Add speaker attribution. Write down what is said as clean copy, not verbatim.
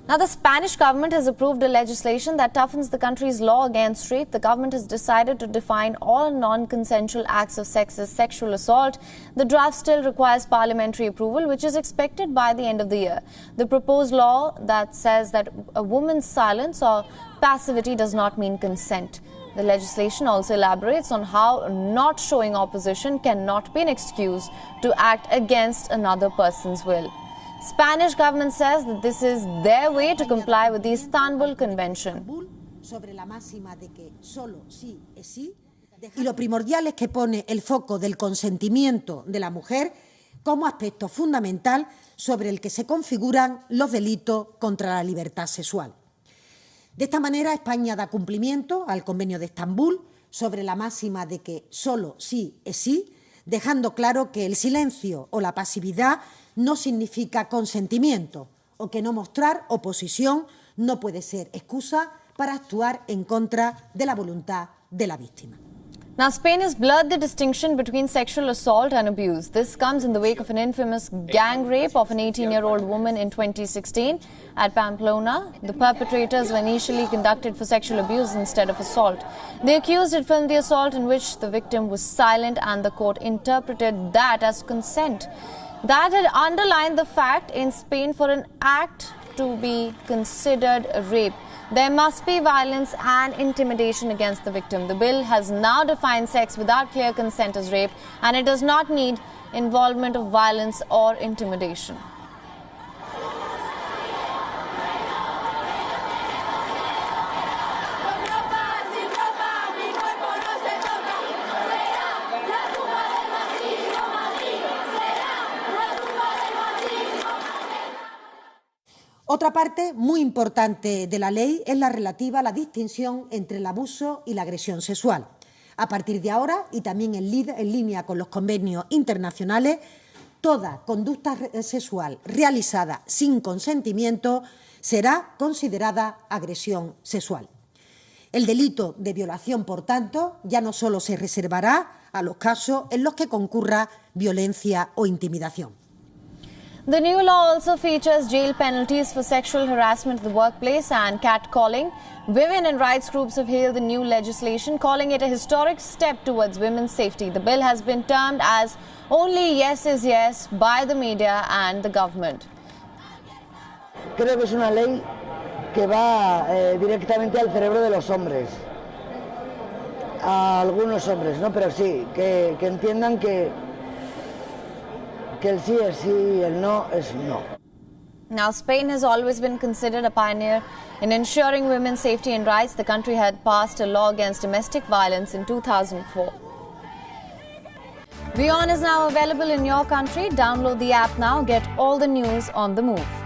Speaker 1: Now, the Spanish government has approved a legislation that toughens the country's law against rape. The government has decided to define all non-consensual acts of sex as sexual assault. The draft still requires parliamentary approval, which is expected by the end of the year. The proposed law that says that a woman's silence or passivity does not mean consent. The legislation also elaborates on how not showing opposition cannot be an excuse to act against another person's will. Spanish government says that this is their way to comply with the Istanbul Convention.
Speaker 2: Sobre la máxima de que solo sí es sí, y lo primordial es que pone el foco del consentimiento de la mujer como aspecto fundamental sobre el que se configuran los delitos contra la libertad sexual. De esta manera, España da cumplimiento al Convenio de Estambul sobre la máxima de que solo sí es sí, dejando claro que el silencio o la pasividad no significa consentimiento o que no mostrar oposición no puede ser excusa para actuar en contra de la voluntad de la víctima.
Speaker 1: Now, Spain has blurred the distinction between sexual assault and abuse. This comes in the wake of an infamous gang rape of an 18-year-old woman in 2016 at Pamplona. The perpetrators were initially conducted for sexual abuse instead of assault. The accused had filmed the assault in which the victim was silent, and the court interpreted that as consent. That had underlined the fact in Spain for an act to be considered a rape, there must be violence and intimidation against the victim. The bill has now defined sex without clear consent as rape, and it does not need involvement of violence or intimidation.
Speaker 2: Otra parte muy importante de la ley es la relativa a la distinción entre el abuso y la agresión sexual. A partir de ahora, y también en línea con los convenios internacionales, toda conducta sexual realizada sin consentimiento será considerada agresión sexual. El delito de violación, por tanto, ya no solo se reservará a los casos en los que concurra violencia o intimidación.
Speaker 1: The new law also features jail penalties for sexual harassment in the workplace and catcalling. Women and rights groups have hailed the new legislation, calling it a historic step towards women's safety. The bill has been termed as only yes is yes by the media and the government.
Speaker 3: Creo que es una ley que va directamente al cerebro de los hombres, a algunos hombres, ¿no? Pero sí, que entiendan que el sí es sí y el no es no.
Speaker 1: Now, Spain has always been considered a pioneer in ensuring women's safety and rights. The country had passed a law against domestic violence in 2004. WION is now available in your country. Download the app now. Get all the news on the move.